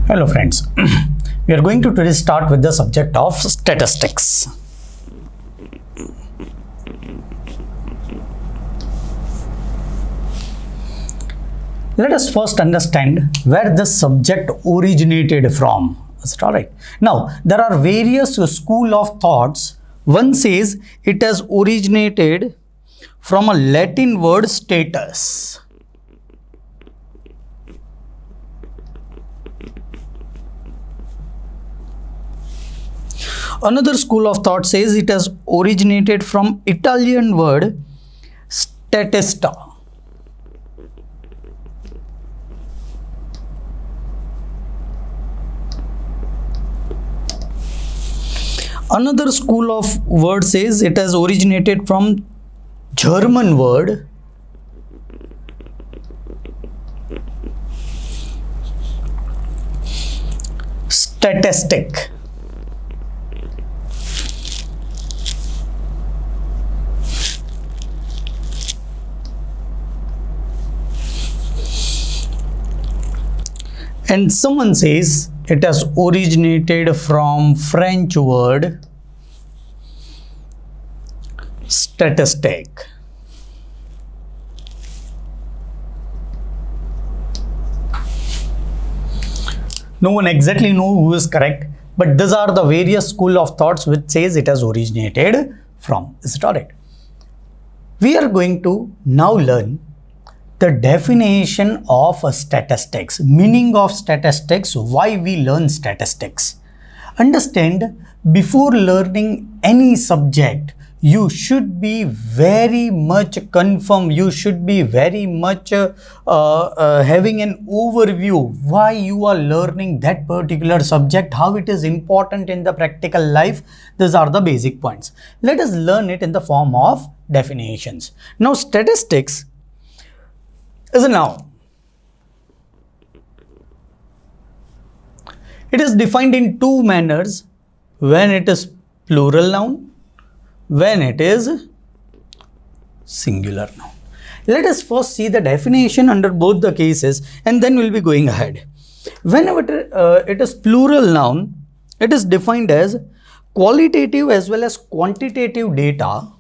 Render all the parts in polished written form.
Hello friends, we are going to today start with the subject of statistics. Let us first understand where this subject originated from. Is it alright? Now, there are various school of thoughts. One says it has originated from a Latin word status. Another school of thought says it has originated from Italian word statista. Another school of word says it has originated from German word statistic. And someone says it has originated from French word statistic. No one exactly knows who is correct, but these are the various school of thoughts which says it has originated from. Is it alright? We are going to now learn the definition of statistics, meaning of statistics, why we learn statistics. Understand, before learning any subject, you should be very much confirmed, you should be very much having an overview why you are learning that particular subject, how it is important in the practical life. These are the basic points. Let us learn it in the form of definitions. Now, statistics is a noun. It is defined in two manners: when it is plural noun, when it is singular noun. Let us first see the definition under both the cases and then we'll be going ahead. Whenever it is plural noun, it is defined as qualitative as well as quantitative data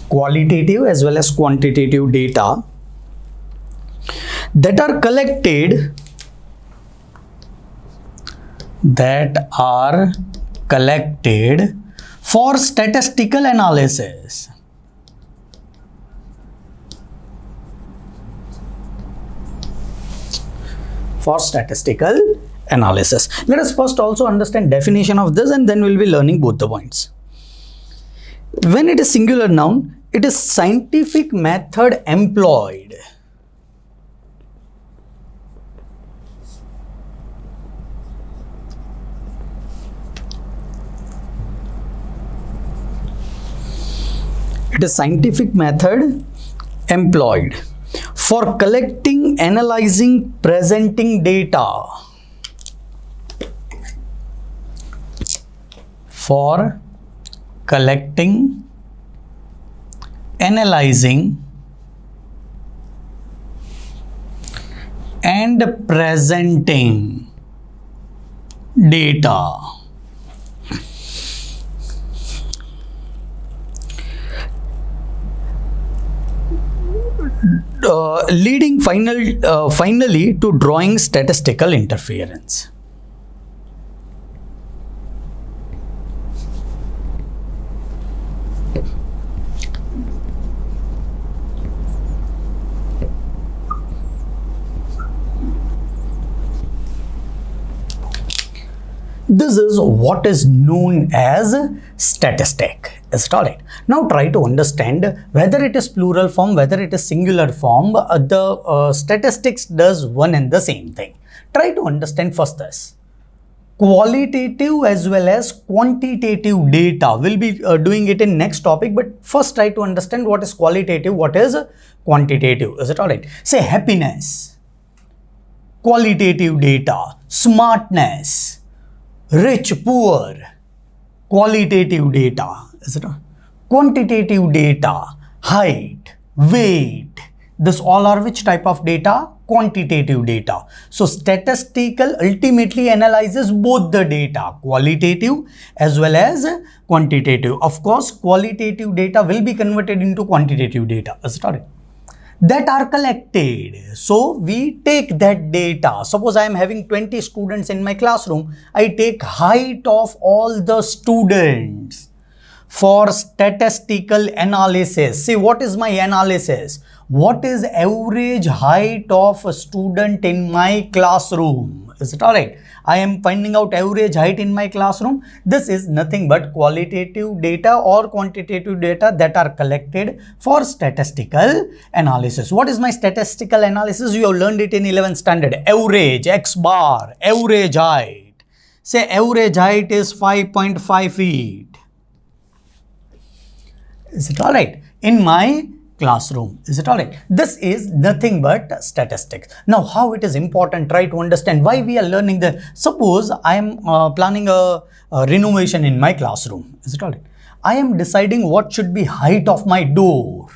qualitative as well as quantitative data that are collected for statistical analysis. For statistical analysis. Let us first also understand definition of this and then we'll be learning both the points. When it is singular noun, it is scientific method employed for collecting, analyzing, presenting data. For collecting, analyzing and presenting data. Leading finally to drawing statistical interference. This is what is known as statistic. Is it alright? Now try to understand whether it is plural form, whether it is singular form, the statistics does one and the same thing. Try to understand first this. Qualitative as well as quantitative data. We'll be doing it in next topic, but first try to understand what is qualitative, what is quantitative. Is it alright? Say happiness, qualitative data, smartness, rich, poor, qualitative data, is it? Quantitative data, height, weight, this all are which type of data? Quantitative data. So statistical ultimately analyzes both the data, qualitative as well as quantitative. Of course, qualitative data will be converted into quantitative data, is it? That are collected. So we take that data. Suppose I am having 20 students in my classroom. I take height of all the students for statistical analysis. See, what is my analysis? What is average height of a student in my classroom? Is it alright? I am finding out average height in my classroom. This is nothing but qualitative data or quantitative data that are collected for statistical analysis. What is my statistical analysis? You have learned it in 11th standard. Average, X bar, average height. Say average height is 5.5 feet. Is it alright? In my classroom. Is it alright? This is nothing but statistics. Now, how it is important, try to understand why we are learning the. Suppose I am planning a renovation in my classroom. Is it alright? I am deciding what should be height of my door.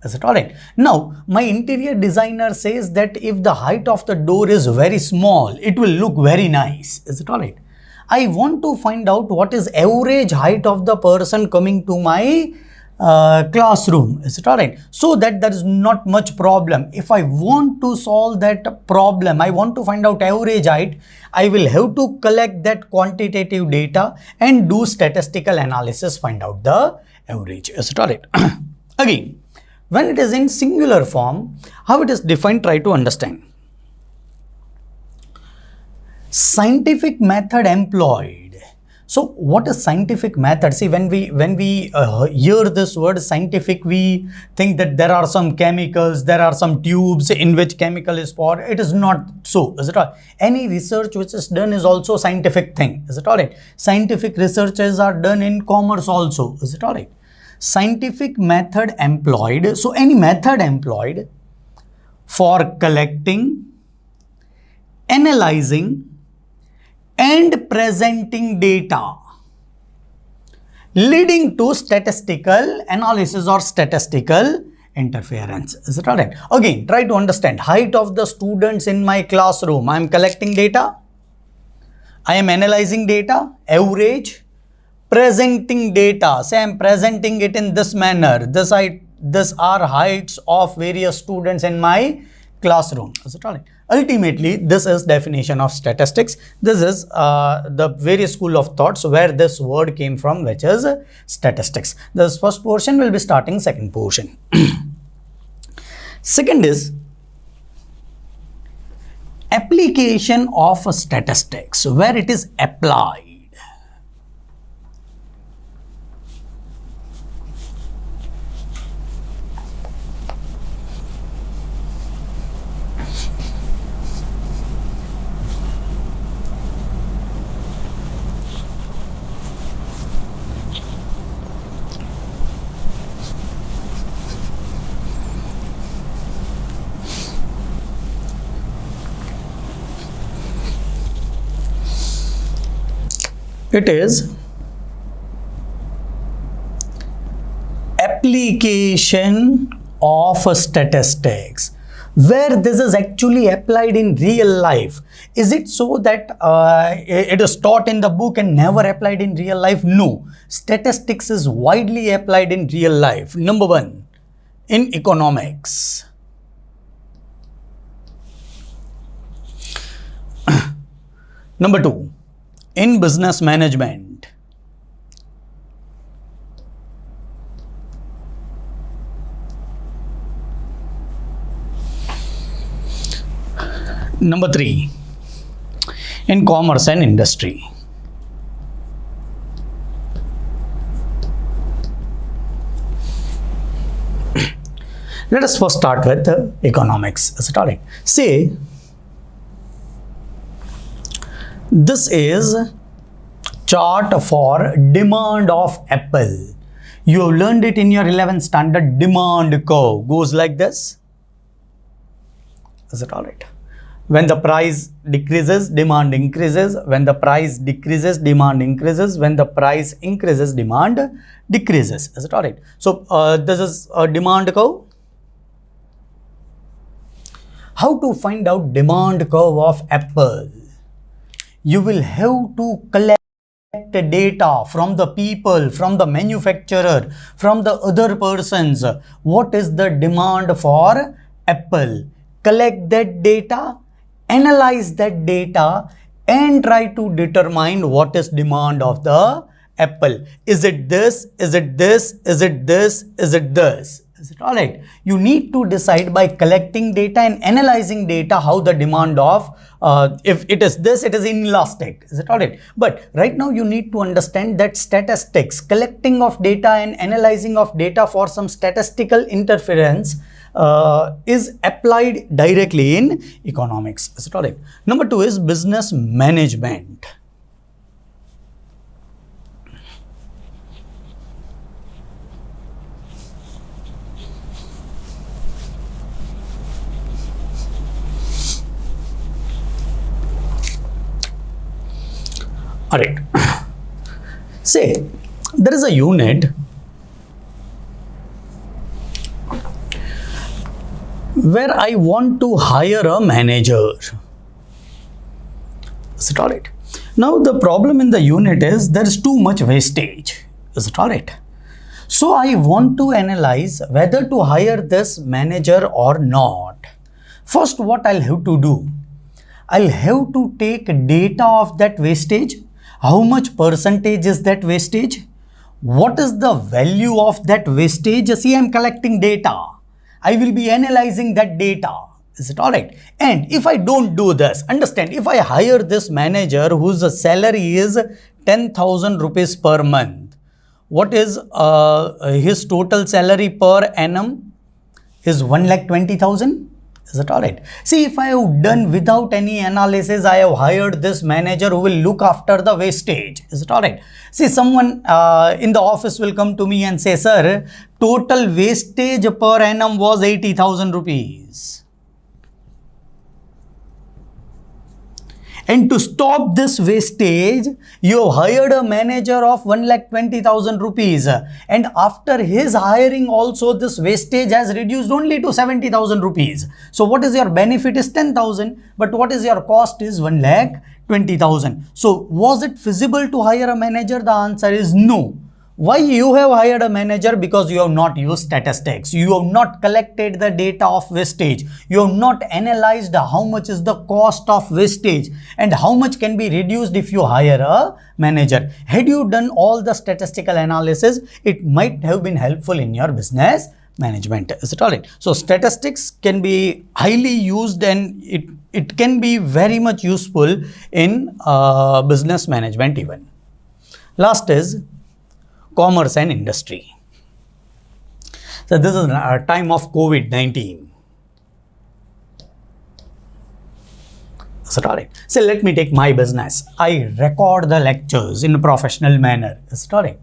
Is it alright? Now, my interior designer says that if the height of the door is very small, it will look very nice. Is it alright? I want to find out what is average height of the person coming to my classroom. Is it alright? So that there is not much problem. If I want to solve that problem, I want to find out average height, I will have to collect that quantitative data and do statistical analysis, find out the average. Is it alright? Again, when it is in singular form, how it is defined, try to understand. Scientific method employed. So what is scientific method? See, when we hear this word scientific, we think that there are some chemicals, there are some tubes in which chemical is poured. It is not so. Is it all? Any research which is done is also scientific thing. Is it all right? Scientific researches are done in commerce also. Is it all right? Scientific method employed. So any method employed for collecting, analyzing, and presenting data leading to statistical analysis or statistical interference. Is it alright? Again, try to understand height of the students in my classroom. I am collecting data. I am analyzing data, average, presenting data. Say I am presenting it in this manner. This are heights of various students in my classroom. Is it alright? Ultimately, this is definition of statistics. This is the various school of thoughts where this word came from, which is statistics. This first portion will be starting second portion. Second is application of statistics, where it is applied. It is application of statistics, where this is actually applied in real life. Is it so that it is taught in the book and never applied in real life? No. Statistics is widely applied in real life. Number one, in economics. Number two, in business management. Number three, in commerce and industry. Let us first start with economics. Is it all right? Say, this is chart for demand of apple. You have learned it in your 11th standard. Demand curve goes like this. Is it all right? When the price decreases, demand increases. When the price decreases, demand increases. When the price increases, demand decreases. Is it alright? So this is a demand curve. How to find out demand curve of Apple? You will have to collect the data from the people, from the manufacturer, from the other persons. What is the demand for Apple? Collect that data, analyze that data, and try to determine what is demand of the Apple. Is it this? Is it this? Is it this? Is it this? Is it alright? You need to decide by collecting data and analyzing data how the demand of, if it is this, it is inelastic. Is it alright? But right now you need to understand that statistics, collecting of data and analyzing of data for some statistical interference is applied directly in economics. Is it alright? Number 2 is business management. Alright, say there is a unit where I want to hire a manager. Is it alright? Now the problem in the unit is there is too much wastage. Is it alright? So I want to analyze whether to hire this manager or not. First, what I'll have to do? I'll have to take data of that wastage. How much percentage is that wastage? What is the value of that wastage? See, I'm collecting data. I will be analyzing that data. Is it alright? And if I don't do this, understand, if I hire this manager whose salary is 10,000 rupees per month, what is his total salary per annum? Is 1,20,000? Is it alright? See, if I have done without any analysis, I have hired this manager who will look after the wastage. Is it alright? See, someone in the office will come to me and say, sir, total wastage per annum was 80,000 rupees. And to stop this wastage, you have hired a manager of 1,20,000 rupees. And after his hiring also, this wastage has reduced only to 70,000 rupees. So what is your benefit is 10,000, but what is your cost is 1,20,000. So was it feasible to hire a manager? The answer is no. Why you have hired a manager? Because you have not used statistics. You have not collected the data of wastage. You have not analyzed how much is the cost of wastage and how much can be reduced if you hire a manager. Had you done all the statistical analysis, it might have been helpful in your business management. Is it alright? So statistics can be highly used and it can be very much useful in business management even. Last is commerce and industry. So this is a time of COVID-19. Is it alright? So let me take my business. I record the lectures in a professional manner. Is it alright?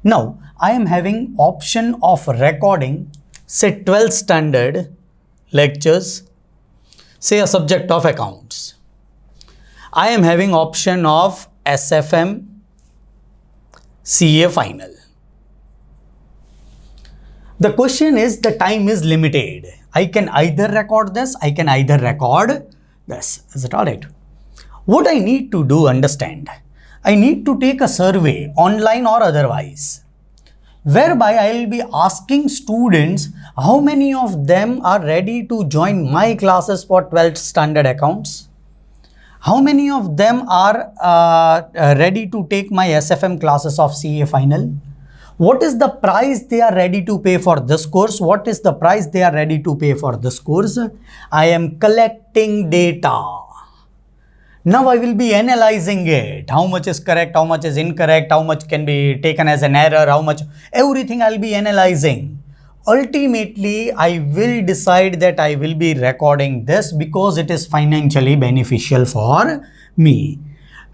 Now I am having option of recording say 12 standard lectures, say a subject of accounts. I am having option of SFM, CA final. The question is the time is limited. I can either record this, I can either record this. Is it alright? What I need to do, understand, I need to take a survey online or otherwise, whereby I will be asking students how many of them are ready to join my classes for 12th standard accounts. How many of them are ready to take my SFM classes of CA final? What is the price they are ready to pay for this course? What is the price they are ready to pay for this course? I am collecting data. Now I will be analyzing it. How much is correct, how much is incorrect, how much can be taken as an error, how much, everything I will be analyzing. Ultimately, I will decide that I will be recording this because it is financially beneficial for me.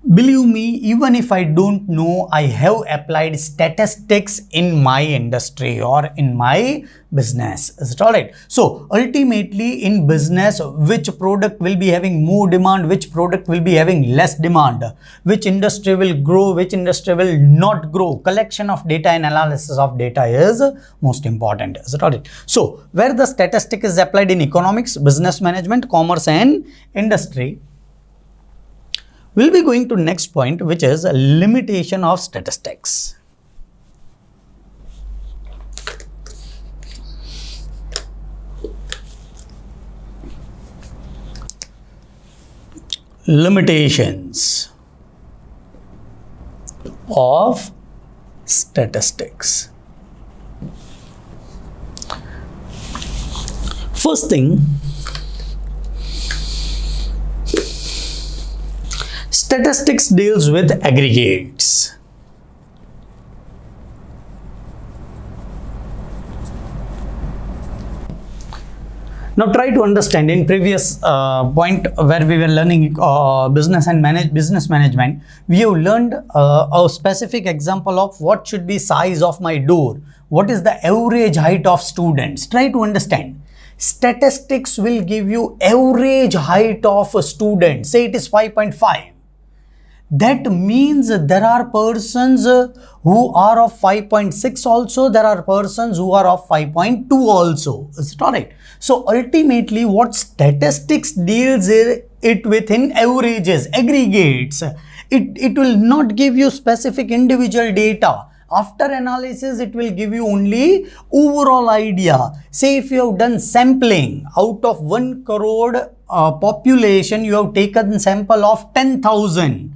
Believe me, even if I don't know, I have applied statistics in my industry or in my business. Is it alright? So ultimately in business, which product will be having more demand, which product will be having less demand, which industry will grow, which industry will not grow. Collection of data and analysis of data is most important. Is it alright? So where the statistic is applied in economics, business management, commerce and industry, we'll be going to next point, which is a limitation of statistics. Limitations of statistics. First thing, statistics deals with aggregates. Now try to understand, in previous point where we were learning business management, we have learned a specific example of what should be size of my door, what is the average height of students. Try to understand. Statistics will give you average height of a student. Say it is 5.5. That means there are persons who are of 5.6 also, there are persons who are of 5.2 also. Is it alright? So ultimately what statistics deals it within averages, aggregates. It will not give you specific individual data. After analysis, it will give you only overall idea. Say if you have done sampling out of 1 crore population, you have taken sample of 10,000.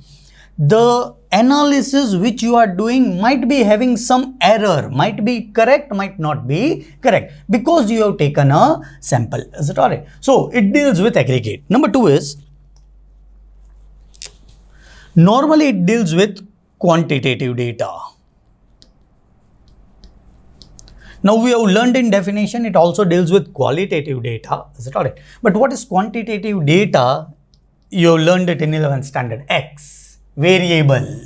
The analysis which you are doing might be having some error, might be correct, might not be correct, because you have taken a sample. Is it alright? So it deals with aggregate. Number 2 is, normally it deals with quantitative data. Now we have learned in definition, it also deals with qualitative data. Is it alright? But what is quantitative data? You have learned it in 11th standard. X. Variable.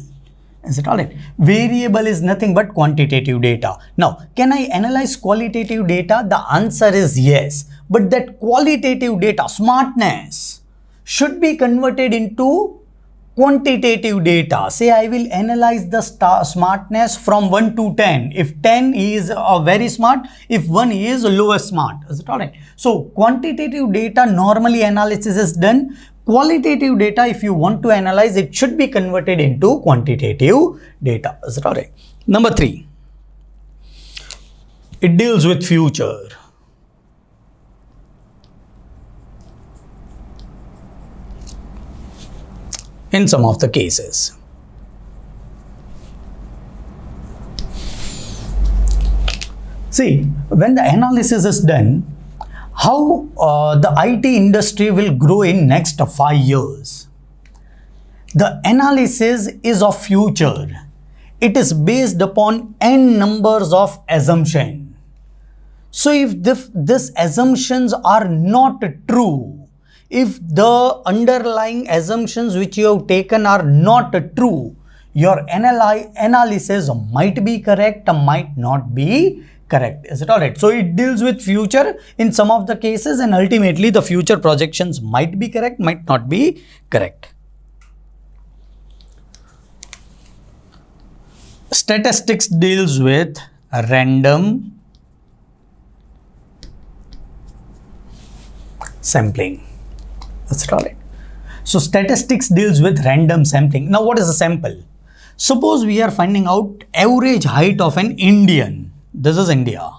Is it alright? Variable is nothing but quantitative data. Now, can I analyze qualitative data? The answer is yes. But that qualitative data, smartness, should be converted into quantitative data. Say I will analyze the smartness from 1 to 10. If 10 is very smart, if 1 is lowest smart. Is it alright? So, quantitative data normally analysis is done. Qualitative data, if you want to analyze, it should be converted into quantitative data. Is it alright? Number 3, it deals with future. In some of the cases. See, when the analysis is done, how the IT industry will grow in next 5 years. The analysis is of future. It is based upon n numbers of assumption. So if these assumptions are not true, if the underlying assumptions which you have taken are not true, your analysis might be correct, might not be correct. Is it alright? So it deals with future in some of the cases, and ultimately the future projections might be correct, might not be correct. Statistics deals with random sampling. Is it alright? So statistics deals with random sampling. Now what is a sample? Suppose we are finding out average height of an Indian. This is India.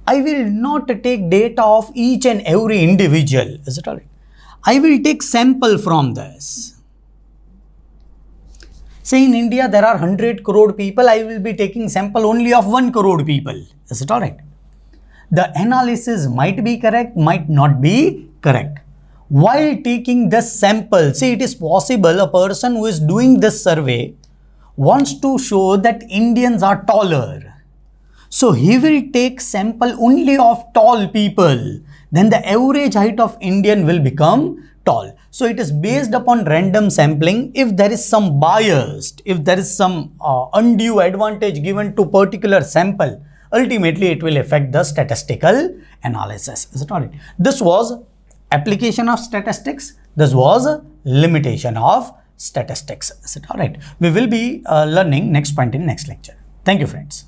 I will not take data of each and every individual. Is it alright? I will take sample from this. Say in India there are 100 crore people, I will be taking sample only of 1 crore people. Is it alright? The analysis might be correct, might not be correct. While taking this sample, see, it is possible a person who is doing this survey wants to show that Indians are taller. So he will take sample only of tall people. Then the average height of Indian will become all. So it is based upon random sampling. If there is some bias, if there is some undue advantage given to particular sample, ultimately it will affect the statistical analysis. Is it alright? This was application of statistics. This was a limitation of statistics. Is it alright? We will be learning next point in next lecture. Thank you, friends.